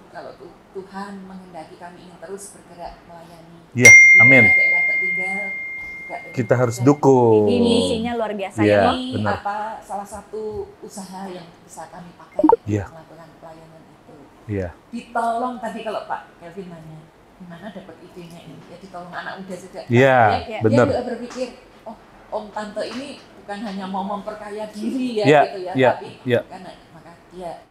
kalau Tuhan menghendaki kami ingin terus bergerak melayani Iya, amin. di daerah tertinggal. Kita harus dukung. Ini misinya luar biasa Iya, ya, Bang. Ini benar. salah satu usaha yang bisa kami pakai Iya. untuk melakukan pelayanan itu. Iya. Ditolong tadi kalau Pak Kelvin nanya, gimana dapat idenya ini? Ya ditolong anak muda juga. Iya, Dia benar. juga berpikir, oh Om Tante ini bukan hanya mau memperkaya diri ya Iya, gitu ya, iya, tapi iya. karena maka dia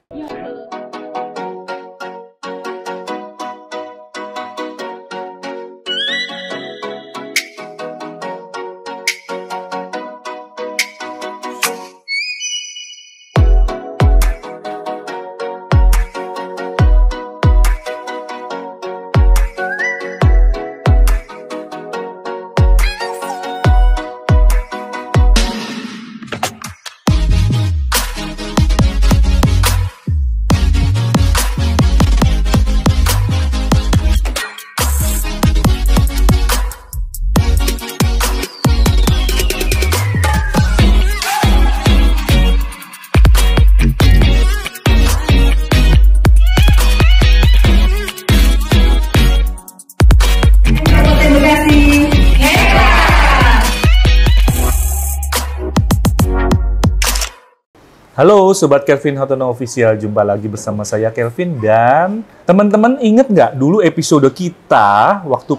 Halo Sobat Kelvin Hartono Official, jumpa lagi bersama saya Kelvin dan teman-teman inget nggak dulu episode kita waktu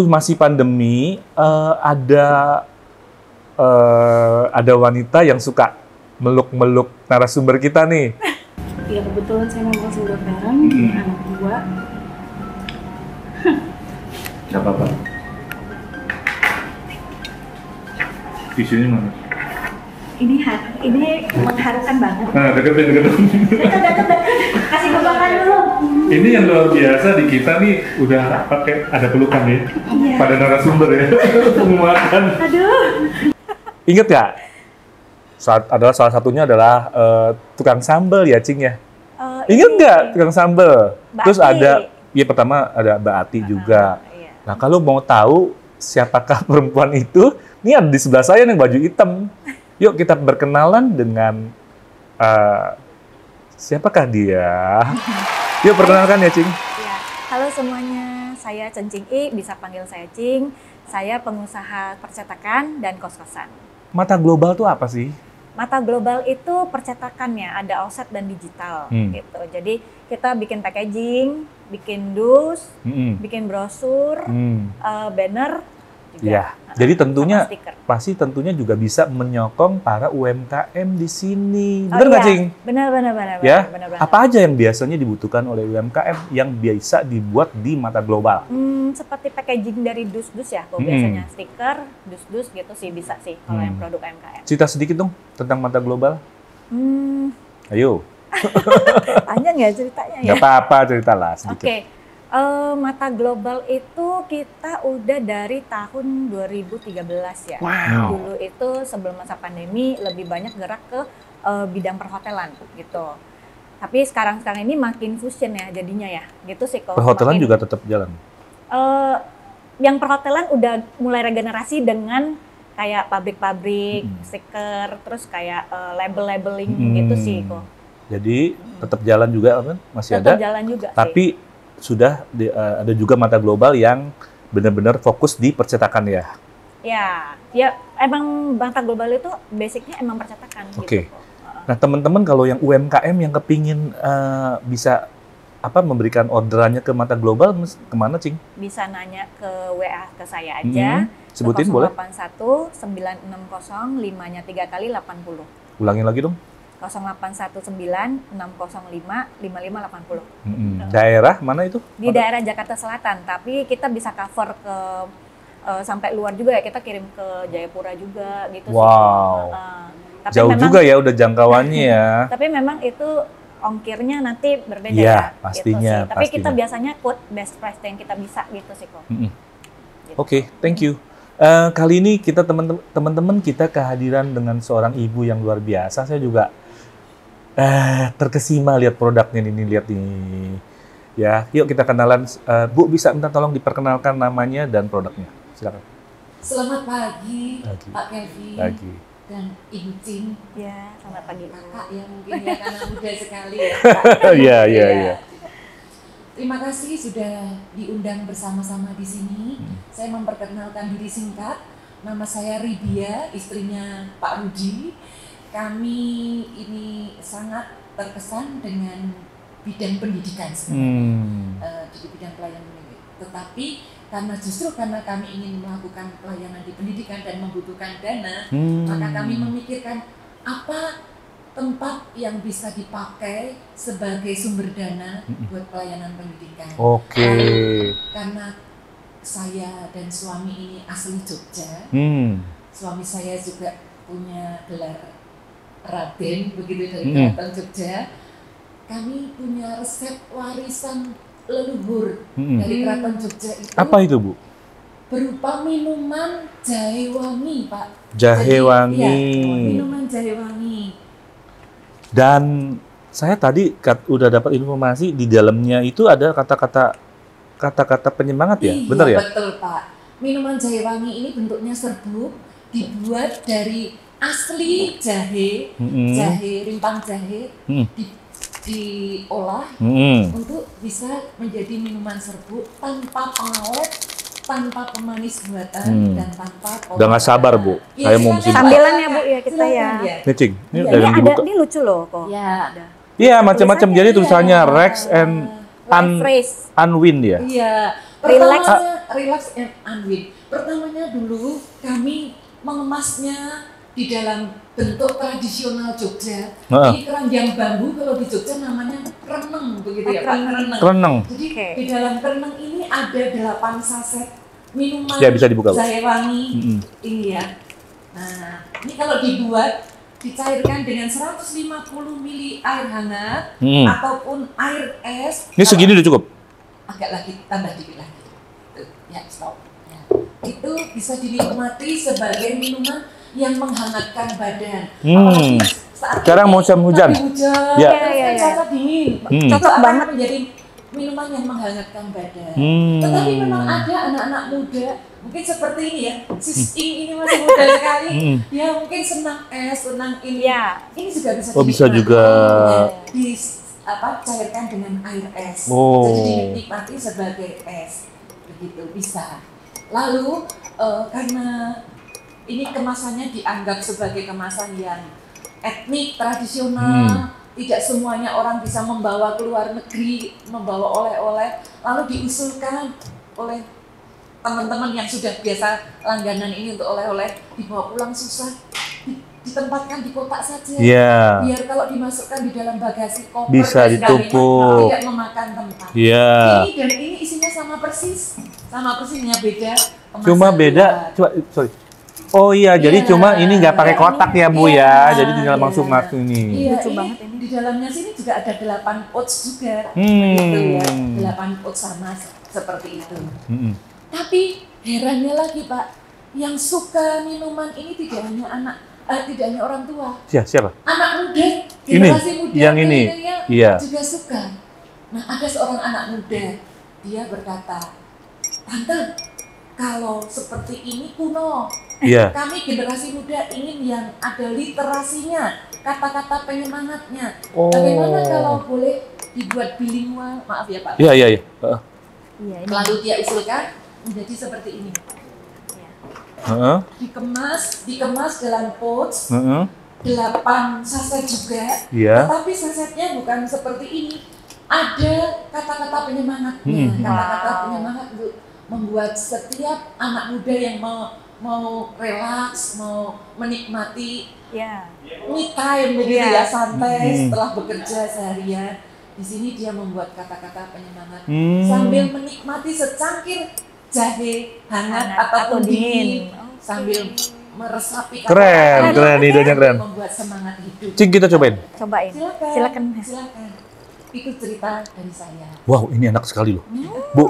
masih pandemi ada wanita yang suka meluk-meluk narasumber kita nih. Ya kebetulan saya mau langsung bareng anak dua. Gak apa-apa. Tisunya mana? Ini mengharukan banget. Nah, deketin. Dekat. Kasih pelukan dulu. Ini yang luar biasa di kita nih udah pakai ada pelukan ya. Iya. Pada narasumber ya. Menguatkan. Aduh. Ingat gak? Salah satunya adalah tukang sambal ya, Cing ya. Ingat nggak tukang sambal? Mbak Terus Ati. pertama ada Mbak Ati juga. Iya. Nah, kalau mau tahu siapakah perempuan itu, ini ada di sebelah saya nih baju hitam. Yuk kita berkenalan dengan siapakah dia? Yuk perkenalkan ya, Cing. Ya. Halo semuanya, saya Chen Cing I, bisa panggil saya Cing. Saya pengusaha percetakan dan kos-kosan. Mata global tuh apa sih? Mata global itu percetakannya, ada offset dan digital gitu. Jadi kita bikin packaging, bikin dus, bikin brosur, banner juga. Ya, jadi tentunya sama stiker. pasti tentunya juga bisa menyokong para UMKM di sini. Oh Benar nggak, iya, Cing? Benar. Ya, benar. apa aja yang biasanya dibutuhkan oleh UMKM yang bisa dibuat di mata global? Seperti packaging dari dus-dus ya, kalau biasanya stiker, dus-dus gitu sih bisa sih kalau yang produk UMKM. Cerita sedikit dong tentang mata global. Ayo, Panjang ya ceritanya ya. nggak apa-apa ceritalah sedikit. Oke, Mata Global itu kita udah dari tahun 2013 ya. Wow. Dulu itu sebelum masa pandemi lebih banyak gerak ke bidang perhotelan gitu. Tapi sekarang ini makin fusion ya jadinya ya, gitu sih kalau. Perhotelan juga tetap jalan. Yang perhotelan udah mulai regenerasi dengan kayak pabrik-pabrik, stiker, terus kayak label-labeling gitu sih kok. Jadi tetap jalan juga kan? Masih Tetap ada. jalan juga Tapi sudah ada juga mata global yang benar-benar fokus di percetakan ya. Ya emang Mata Global itu basicnya emang percetakan Oke. gitu kok. Nah teman-teman kalau yang UMKM yang kepingin bisa memberikan orderannya ke Mata Global, kemana, Cing? Bisa nanya ke WA ke saya aja. Sebutin boleh? 081 960 5-nya 3 kali 80. Ulangin lagi dong. 0819 605 5580. Daerah mana itu? Di daerah Jakarta Selatan, tapi kita bisa cover ke sampai luar juga ya, kita kirim ke Jayapura juga gitu sih. Wow. Tapi Jauh memang, juga ya udah jangkauannya ya. Tapi memang itu ongkirnya nanti berbeda Iya, ya. pastinya, Gitu sih. Tapi kita pastinya. biasanya quote best price yang kita bisa gitu sih kok. Gitu. Oke, thank you. Kali ini kita teman-teman kita kehadiran dengan seorang ibu yang luar biasa. Saya juga terkesima lihat produknya ini, lihat nih. Ya, yuk kita kenalan. Bu, bisa minta tolong diperkenalkan namanya dan produknya. Silakan. Selamat pagi, Pagi. Pak Kelvin. Lagi. dan Incing. Ya, selamat pagi. Kakak yang mungkin ya karena muda sekali ya. Iya, iya. Terima kasih sudah diundang bersama-sama di sini. Saya memperkenalkan diri singkat. Nama saya Ribia, istrinya Pak Rudi. Kami ini sangat terkesan dengan bidang pendidikan sebenarnya, di bidang pelayanan ini. Tetapi karena kami ingin melakukan pelayanan di pendidikan dan membutuhkan dana, maka kami memikirkan apa tempat yang bisa dipakai sebagai sumber dana buat pelayanan pendidikan. Oke. Lalu, karena saya dan suami ini asli Jogja, suami saya juga punya gelar Raden, begitu dari Keraton Jogja. Kami punya resep warisan leluhur dari Keraton Jogja itu. Apa itu, Bu? Berupa minuman jahe wangi, Pak. Jahe wangi. Ya, minuman jahe wangi. Dan saya tadi udah dapat informasi di dalamnya itu ada kata-kata penyemangat ya, Iya, benar ya? Betul, Pak. Minuman jahe wangi ini bentuknya serbuk, dibuat dari asli jahe, rimpang jahe, diolah untuk bisa menjadi minuman serbuk tanpa pengawet, tanpa pemanis buatan, dan tanpa Udah nggak sabar, Bu. Ya, Saya mau mesti Sambilan ya, Bu, ya kita ya. Nih, Cing. Ini Iya, udah yang Ini ada, dibuka. ini lucu loh kok. Ya. Iya, macam-macam. Jadi tulisannya Iya. Rex and Fresh. Unwind ya. Iya. Relax. Pertamanya relax and unwind. Pertamanya dulu kami mengemasnya di dalam bentuk tradisional Jogja. Ini keranjang bambu, kalau di Jogja namanya reneng, begitu ya Pak, reneng. Reneng. Jadi di dalam reneng ini ada 8 saset minuman Ya, bisa dibuka, Bu. jahe wangi. Ini ya. Nah, ini kalau dibuat dicairkan dengan 150 ml air hangat ataupun air es. Ini segini udah cukup? Agak lagi, tambah dikit lagi. Tuh, ya, stop. Ya. Itu bisa dinikmati sebagai minuman yang menghangatkan badan. Apalagi saat Sekarang ini musim hujan. lagi hujan, Ya. terus kan cuaca dingin. Cocok Itu banget. akan menjadi minuman yang menghangatkan badan. Tetapi memang ada anak-anak muda, mungkin seperti ini ya, Sis Ing ini masih muda sekali, dia mungkin senang es, senang ini. Ya. Ini juga bisa Bisa dinikmati. juga. Cairkan dengan air es. Oh. Jadi dinikmati sebagai es. Begitu bisa. Lalu karena ini kemasannya dianggap sebagai kemasan yang etnik, tradisional, tidak semuanya orang bisa membawa ke luar negeri, membawa oleh-oleh, lalu diusulkan oleh teman-teman yang sudah biasa langganan ini untuk oleh-oleh, dibawa pulang susah, ditempatkan di kotak saja. Iya. Biar kalau dimasukkan di dalam bagasi koper Bisa dan sebagainya, ditumpuk. tidak memakan tempat. Iya. Ini dan ini isinya sama persisnya beda. kemasan Cuma beda. luar. Coba, sorry. Oh iya, jadi Iya. cuma ini nggak pakai kotak ya, Bu ya. Iya, Jadi tinggal iya. langsung masuk ini. Iya, Lucu ini banget ini. di dalamnya sini juga ada 8 oats juga, begitu ya, 8 oats sama seperti itu. Tapi herannya lagi Pak, yang suka minuman ini tidak hanya orang tua, Siapa? anak muda, Ini, generasi muda yang ini. milenial Iya. juga suka. Nah, ada seorang anak muda, dia berkata, Tante, kalau seperti ini kuno. Iya. Kami generasi muda ingin yang ada literasinya, kata-kata penyemangatnya. Oh. Bagaimana kalau boleh dibuat bilingual? Maaf ya Pak. Iya. Iya, ini. Lalu dia usulkan menjadi seperti ini. Heeh. Dikemas dalam pouch, Heeh. 8 saset juga. Iya. Tetapi sasetnya bukan seperti ini. Ada kata-kata penyemangatnya. Kata-kata penyemangat untuk membuat setiap anak muda yang mau relaks, mau menikmati Ya. me time begitu Iya. ya, santai setelah bekerja seharian. Di sini dia membuat kata-kata penyemangat sambil menikmati secangkir jahe hangat ataupun dingin, sambil meresapi Keren, idenya keren. membuat semangat hidup. Cing, kita cobain. Cobain. Silakan. Itu cerita dari saya. Wow, ini enak sekali loh. Bu,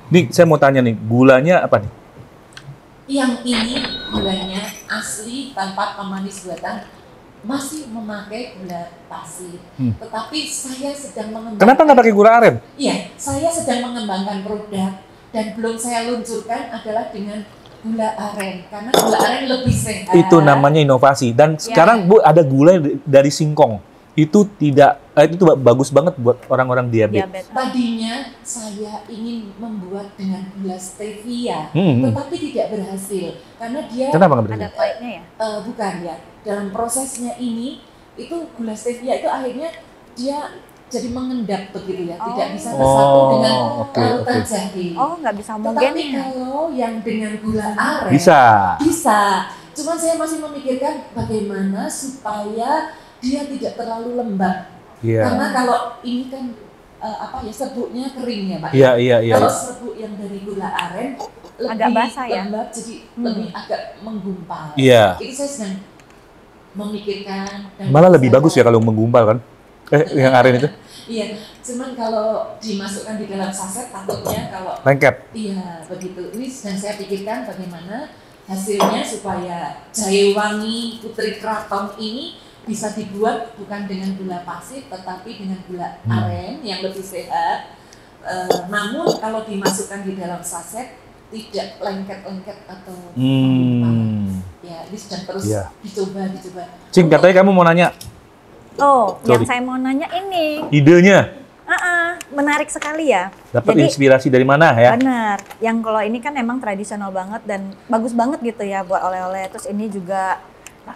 nih saya mau tanya nih, gulanya apa nih? Yang ini gulanya asli tanpa pemanis buatan, masih memakai gula pasir. Tetapi saya sedang mengembangkan. Kenapa nggak pakai gula aren? Iya, saya sedang mengembangkan produk dan belum saya luncurkan adalah dengan gula aren, karena gula aren lebih sehat. Itu namanya inovasi. Dan sekarang Bu ada gula dari singkong. Itu itu bagus banget buat orang-orang diabetes. Tadinya saya ingin membuat dengan gula stevia, tetapi tidak berhasil karena dia Kenapa nggak berhasil? Ada pahitnya ya? Bukan ya. Dalam prosesnya ini itu gula stevia itu akhirnya dia jadi mengendap begitu ya, tidak bisa bersatu dengan larutan jahe. Oh, nggak bisa homogen. Tetapi kalau yang dengan gula aren Bisa. Cuman saya masih memikirkan bagaimana supaya dia tidak terlalu lembab. Karena kalau ini kan serbuknya kering ya Pak. Iya. Kalau serbuk yang dari gula aren lebih agak basah ya. lembab, jadi lebih agak menggumpal. Iya. Itu saya sedang memikirkan. Malah lebih bagus ya kalau menggumpal kan? Yang aren itu? Iya, cuman kalau dimasukkan di dalam saset takutnya kalau lengket. Iya, begitu. Ini sedang saya pikirkan bagaimana hasilnya supaya jahe wangi Putri Kraton ini bisa dibuat bukan dengan gula pasir tetapi dengan gula aren yang lebih sehat. Namun kalau dimasukkan di dalam saset tidak lengket-lengket atau menggumpal. Ya, ini sedang terus dicoba. Cing, katanya kamu mau nanya. Yang saya mau nanya ini. Idenya? Menarik sekali ya. Dapat inspirasi dari mana ya? Benar. Yang kalau ini kan emang tradisional banget dan bagus banget gitu ya buat oleh-oleh. Terus ini juga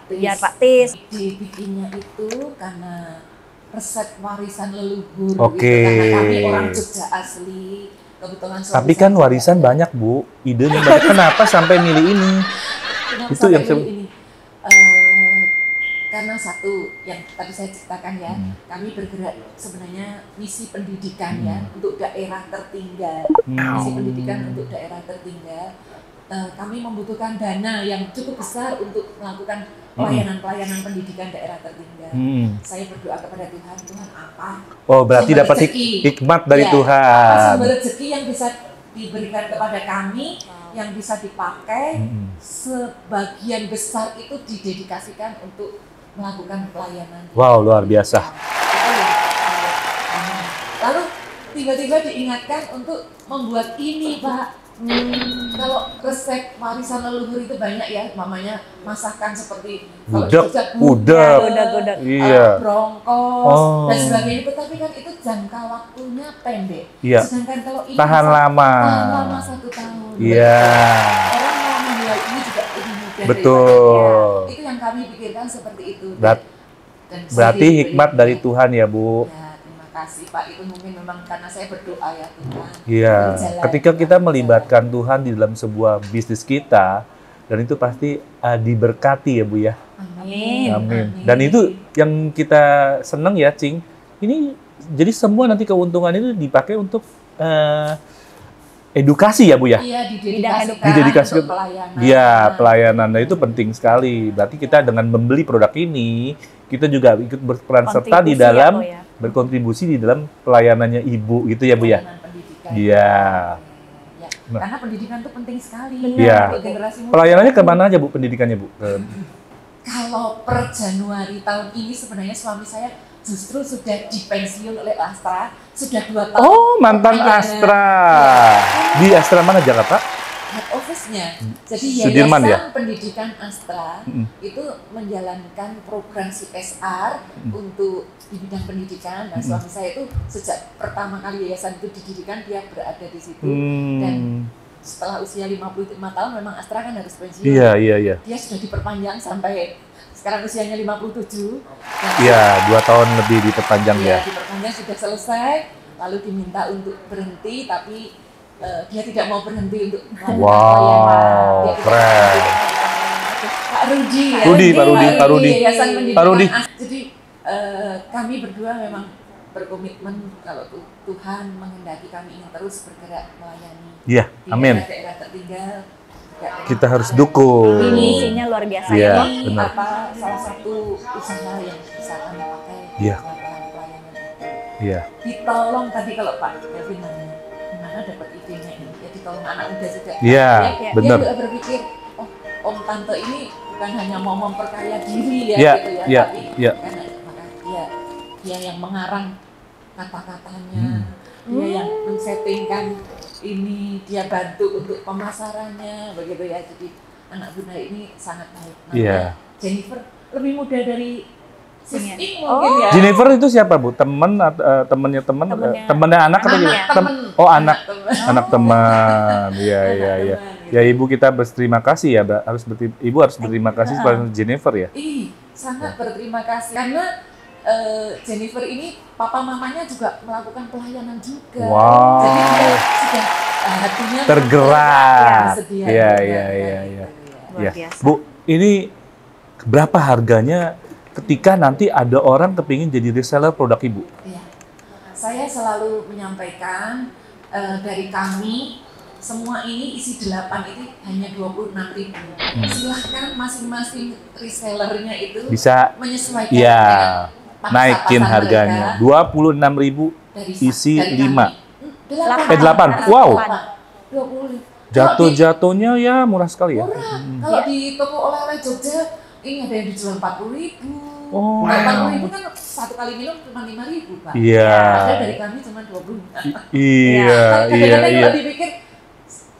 biar praktis. Dibikinnya itu karena resep warisan leluhur. Oke. Karena kami orang Jogja asli. Kebetulan tapi kan warisan banyak Bu. Idenya banyak. Kenapa sampai milih ini? Kenapa itu yang ini? Karena satu yang tadi saya ceritakan ya, kami bergerak sebenarnya misi pendidikan ya untuk daerah tertinggal. Misi pendidikan untuk daerah tertinggal. Kami membutuhkan dana yang cukup besar untuk melakukan pelayanan pendidikan daerah tertinggal. Saya berdoa kepada Tuhan apa? Oh, berarti dapat hikmat dari Tuhan. Sumber rezeki yang bisa diberikan kepada kami, yang bisa dipakai, sebagian besar itu didedikasikan untuk melakukan pelayanan. Wow, luar biasa. Lalu tiba-tiba diingatkan untuk membuat ini, Pak. Kalau resep warisan leluhur itu banyak ya, mamanya masakan seperti gudeg, bronkos dan sebagainya. Tetapi kan itu jangka waktunya pendek. Sedangkan kalau ini tahan lama 1 tahun. Iya. Orang mau menjual ini juga lebih mudah. Betul. Itu yang kami pikirkan seperti itu. Berarti hikmat dari Tuhan ya Bu. Kasih Pak, itu mungkin memang karena saya berdoa ya Tuhan. Iya, ketika kita melibatkan Tuhan di dalam sebuah bisnis kita, dan itu pasti diberkati ya Bu ya. Amin. Dan itu yang kita senang ya Cing, ini jadi semua nanti keuntungan itu dipakai untuk edukasi ya Bu ya? Iya, didedikasikan untuk pelayanan. Iya, pelayanan. Nah, itu penting sekali. Berarti kita dengan membeli produk ini, kita juga ikut berperan serta di dalam berkontribusi di dalam pelayanannya Ibu gitu ya Bu ya? Iya. Nah. Karena pendidikan itu penting sekali. Iya. Pelayanannya kemana aja Bu pendidikannya Bu? Kalau per Januari tahun ini sebenarnya suami saya justru sudah dipensiun oleh Astra, sudah 2 tahun. Oh, mantan Astra. Di Astra mana Jakarta? Head office-nya. Jadi Sudirman, Yayasan Pendidikan Astra itu menjalankan program CSR untuk di bidang pendidikan. Dan suami saya itu sejak pertama kali yayasan itu didirikan dia berada di situ. Dan setelah usia 55 tahun memang Astra kan harus pensiun. Iya. Dia sudah diperpanjang sampai sekarang usianya 57. Iya, 2 tahun lebih diperpanjang ya. Diperpanjang sudah selesai, lalu diminta untuk berhenti, tapi dia tidak mau berhenti untuk melakukan pelayanan. Keren. Pak Rudi ya. Pak Rudi. Yayasan Pendidikan. Jadi kami berdua memang berkomitmen kalau Tuhan menghendaki kami ingin terus bergerak melayani. Iya, amin. Di daerah tertinggal. Kita harus dukung. Ini isinya luar biasa ya. Ini salah satu usaha yang bisa kami pakai melakukan pelayanan itu. Iya. Ditolong tadi kalau Pak Kevin nanya, gimana dapat idenya ini? Ya ditolong anak muda juga. Iya, benar. Dia juga berpikir, oh Om Tante ini bukan hanya mau memperkaya diri ya, gitu ya, tapi karena dia yang mengarang kata-katanya, dia yang men-settingkan ini dia bantu untuk pemasarannya begitu ya. Jadi anak bunda ini sangat baik. Iya. Jennifer lebih muda dari Sinya. Ing mungkin ya. Jennifer itu siapa Bu? Temennya teman? Temennya anak atau gimana? Oh anak teman. Iya iya iya. Ya Ibu kita berterima kasih ya, Ibu harus berterima kasih kepada Jennifer ya. Sangat berterima kasih karena Jennifer ini papa mamanya juga melakukan pelayanan juga. Wow. Jadi dia sudah hatinya tergerak. Iya. Luar biasa. Bu, ini berapa harganya ketika nanti ada orang kepingin jadi reseller produk Ibu? Iya. Saya selalu menyampaikan dari kami semua ini isi 8 ini hanya 26.000. Silahkan masing-masing resellernya itu bisa menyesuaikan ya naikin harganya. 26.000 isi 5. 8. Wow. 20. Jatuhnya ya murah sekali ya. Murah. Kalau di toko oleh-oleh Jogja ini ada yang dijual 40.000. Oh. 40.000 kan satu kali minum cuma 5.000 Pak. Iya. Ada dari kami cuma 20. Iya. Kadang-kadang dipikir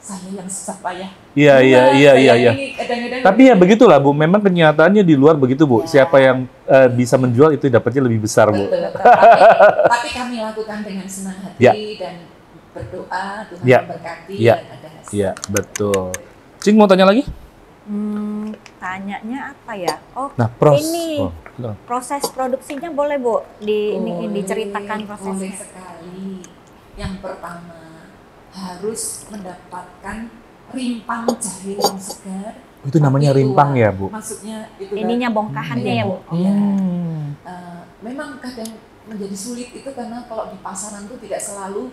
saya yang susah payah. Iya. Tapi ya begitulah Bu, memang kenyataannya di luar begitu Bu. Ya. Siapa yang bisa menjual itu dapatnya lebih besar Bu. Betul. Tapi kami lakukan dengan senang hati dan berdoa Tuhan memberkati dan ada hasil. Iya, betul. Cing mau tanya lagi? Tanyanya apa ya? Oh, nah, proses produksinya boleh Bu diceritakan prosesnya. Boleh sekali. Yang pertama harus mendapatkan rimpang jahe yang segar. Itu namanya rimpang ya Bu? Maksudnya itu ininya bongkahannya ya Bu? Memang kadang menjadi sulit itu karena kalau di pasaran itu tidak selalu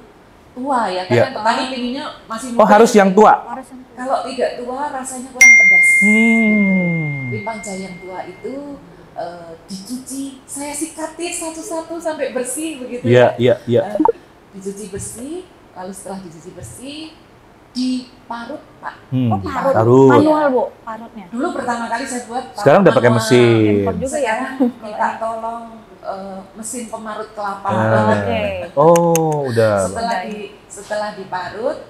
tua ya, karena petani pinginnya masih muda. Oh harus yang tua? Kalau tidak tua rasanya kurang pedas. Rimpang jahe yang tua itu dicuci, saya sikatin satu-satu sampai bersih begitu ya. Dicuci bersih, lalu setelah dicuci bersih diparut Pak. Parut. Manual Bu, parutnya. Dulu pertama kali saya buat. Sekarang udah pakai mesin. Juga ya. Minta tolong mesin pemarut kelapa. Oh, udah. Setelah diparut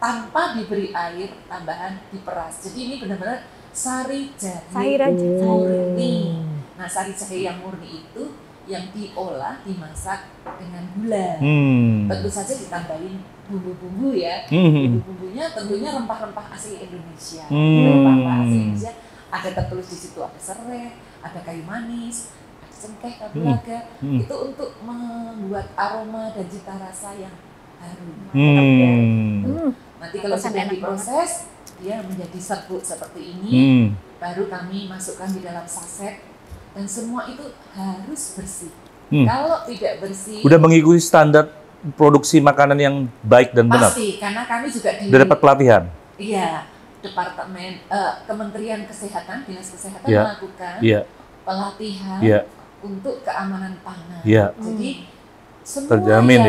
tanpa diberi air tambahan diperas. Jadi ini benar-benar sari jahe murni. Nah, sari jahe yang murni itu yang diolah, dimasak dengan gula. Tentu saja ditambahin bumbu-bumbu ya. Bumbu-bumbunya tentunya rempah-rempah asli Indonesia. Rempah-rempah asli Indonesia. Ada tertulis di situ ada serai, ada kayu manis, cengkeh, kapulaga, itu untuk membuat aroma dan cita rasa yang harum. Nanti kalau sudah diproses, dia menjadi serbuk seperti ini, baru kami masukkan di dalam saset, dan semua itu harus bersih. Kalau tidak bersih, udah mengikuti standar produksi makanan yang baik dan benar. Pasti, karena kami juga udah dapat pelatihan. Iya, departemen Kementerian Kesehatan, Dinas Kesehatan melakukan pelatihan untuk keamanan pangan. Jadi semua terjamin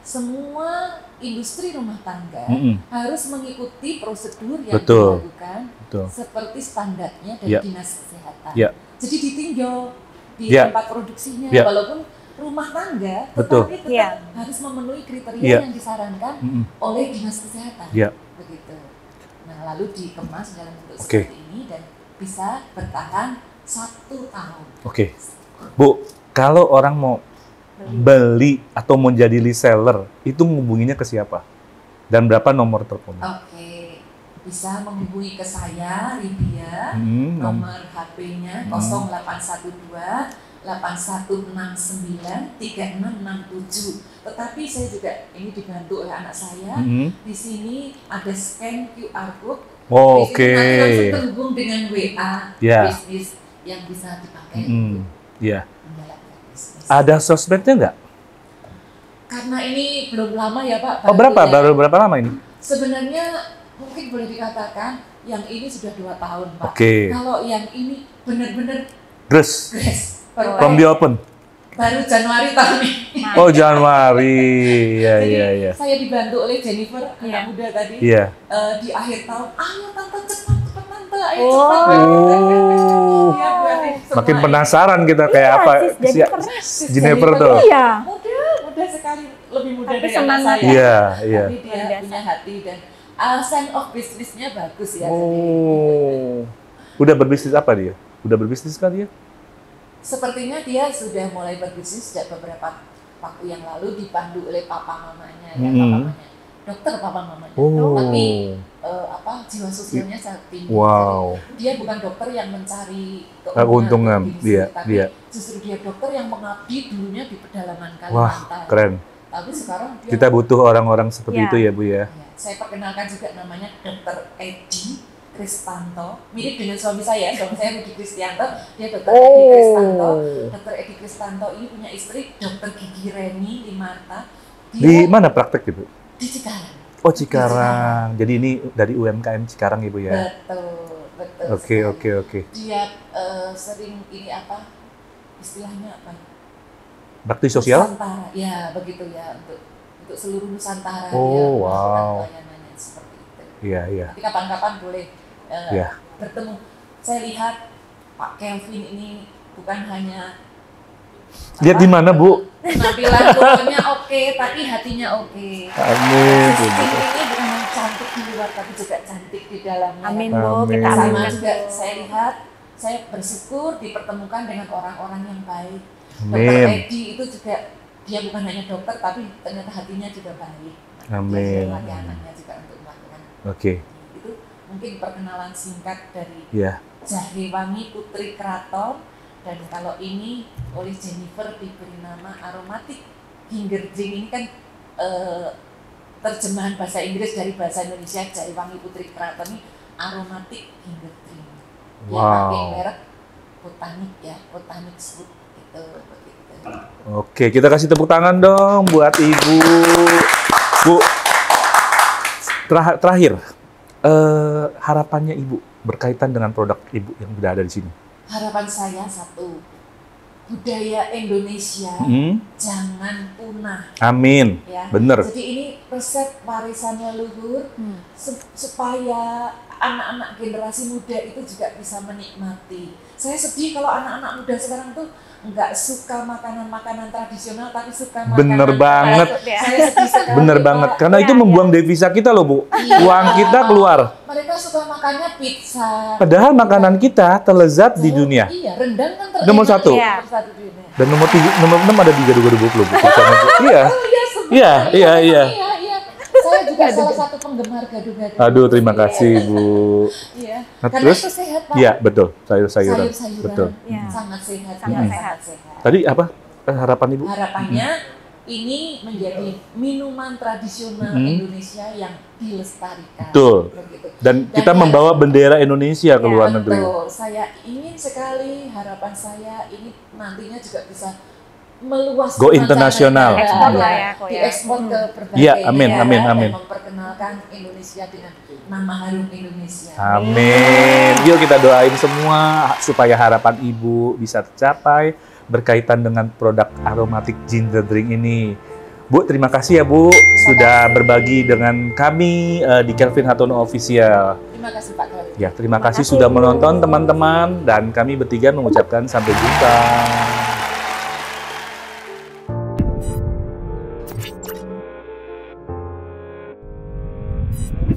semua industri rumah tangga harus mengikuti prosedur yang dilakukan seperti standarnya dari Dinas Kesehatan. Jadi ditinjau di tempat produksinya, walaupun rumah tangga, tetapi tetap harus memenuhi kriteria yang disarankan oleh Dinas Kesehatan. Begitu. Nah, lalu dikemas dalam bentuk seperti ini dan bisa bertahan 1 tahun. Bu, kalau orang mau beli atau mau jadi reseller, itu menghubunginya ke siapa? Dan berapa nomor telepon? Bisa menghubungi ke saya, Lydia, nomor HP-nya 0812 8169 3667. Tetapi saya juga ini dibantu oleh anak saya. Di sini ada scan QR code. Nanti langsung terhubung dengan WA bisnis yang bisa dipakai. Ada sosmednya nggak? Karena ini belum lama ya Pak. Baru berapa lama ini? Sebenarnya mungkin boleh dikatakan yang ini sudah 2 tahun Pak. Kalau yang ini benar-benar Grass. From the open. Baru Januari tahun ini. Oh Januari, iya. Saya dibantu oleh Jennifer, anak muda tadi. Di akhir tahun, ayo tante cepat tante, ayo cepat. Makin penasaran kita kayak apa Jennifer tuh. Muda muda sekali, lebih muda Tapi dari anak semangat. saya. Iya, iya. Tapi dia Biasa. punya hati dan sense of business-nya bagus ya. Oh. Udah berbisnis apa dia? Udah berbisnis kali ya? Sepertinya dia sudah mulai berbisnis sejak beberapa waktu yang lalu, dipandu oleh papa mamanya ya, papa mamanya. Dokter papa mamanya. Oh. Tapi jiwa sosialnya sangat tinggi. Wow. Jadi, dia bukan dokter yang mencari Keuntungan, bisnis, tapi dia. justru dia dokter yang mengabdi dulunya di pedalaman Wah, Kalimantan. keren. Tapi sekarang dia Kita butuh orang-orang seperti Ya. itu ya, Bu ya. Ya, saya perkenalkan juga namanya Dr. Edi Kristanto. Mirip dengan suami saya Rudi Kristianto, dia Dr. Edi Kristanto. Dr. Edi Kristanto ini punya istri Dr. Gigi Reni Limarta. Di mana praktek Ibu? Di Cikarang. Oh, Cikarang. Jadi ini dari UMKM Cikarang Ibu ya. Betul, betul. Oke, sekali. oke, oke. Dia sering ini apa? Istilahnya apa? Bakti sosial? Nusantara. Ya, begitu ya, untuk seluruh Nusantara Oh, dia wow. melakukan pelayanannya seperti itu. Iya, iya. Nanti kapan-kapan boleh Ya. bertemu. Saya lihat Pak Kelvin ini bukan hanya Lihat di mana, Bu? penampilan luarnya oke, tapi hatinya oke. Amin. Ini bukan hanya cantik di luar, tapi juga cantik di dalamnya. Amin, Amin. Bu. Kita Sama aminkan. juga saya lihat, saya bersyukur dipertemukan dengan orang-orang yang baik. Dokter Amin. Edi itu juga, dia bukan hanya dokter, tapi ternyata hatinya juga baik. Amin. Dia sudah melatih anaknya juga untuk melakukan Oke. itu. Mungkin perkenalan singkat dari Ya. Jahewangi Putri Kraton, dan kalau ini oleh Jennifer diberi nama Aromatic Gingerjing. Ini kan terjemahan bahasa Inggris dari bahasa Indonesia. Jahewangi Putri Kraton ini Aromatic Gingerjing. Dia pakai Wow. merek botanik ya, botanik food gitu, begitu. Oke, kita kasih tepuk tangan dong buat Ibu. Bu, terakhir, harapannya Ibu berkaitan dengan produk Ibu yang sudah ada di sini. Harapan saya satu, budaya Indonesia jangan punah. Amin. Ya. Bener. Jadi ini resep warisan leluhur supaya anak-anak generasi muda itu juga bisa menikmati. Saya sedih kalau anak-anak muda sekarang tuh nggak suka makanan-makanan tradisional, tapi suka makanan. Bener banget. Saya sedih sekali. Bener Pak. banget. Karena itu membuang devisa kita loh, Bu. Iya. Uang kita keluar. Mereka suka makannya pizza. Padahal makanan kita terlezat di dunia. Iya, rendang kan terenak. Nomor satu. Nomor satu di dunia. Dan nomor 6 ada di Gado-Gado Book loh, Bu. Iya. Oh iya, sebenarnya. Iya, iya, iya. Iya. Saya juga salah satu penggemar gado-gado. Aduh, terima kasih, Bu. Iya. Nah, Karena terus? itu sehat, Pak. Iya, betul. Sayur-sayuran. Sayur-sayuran. Betul. Iya. Sangat sehat. Sangat ya, sehat. sehat. Tadi apa harapan Ibu? Harapannya ini menjadi minuman tradisional Indonesia yang dilestarikan. Betul. Begitu. Dan Dan kita membawa bendera Indonesia ke luar negeri. Betul. Saya ingin sekali, harapan saya ini nantinya juga bisa meluas Go ke internasional. mancanegara. Ekspor lah ya, kok ya. Diekspor ke berbagai Iya, amin, negara amin, dan amin. memperkenalkan Indonesia dengan nama harum Indonesia. Amin. Yuk kita doain semua supaya harapan Ibu bisa tercapai berkaitan dengan produk aromatic ginger drink ini. Bu, terima kasih ya Bu sudah berbagi dengan kami di Kelvin Hartono Official. Terima kasih Pak Kelvin. Ya, terima kasih kasih, sudah Bu. menonton teman-teman dan kami bertiga mengucapkan sampai jumpa.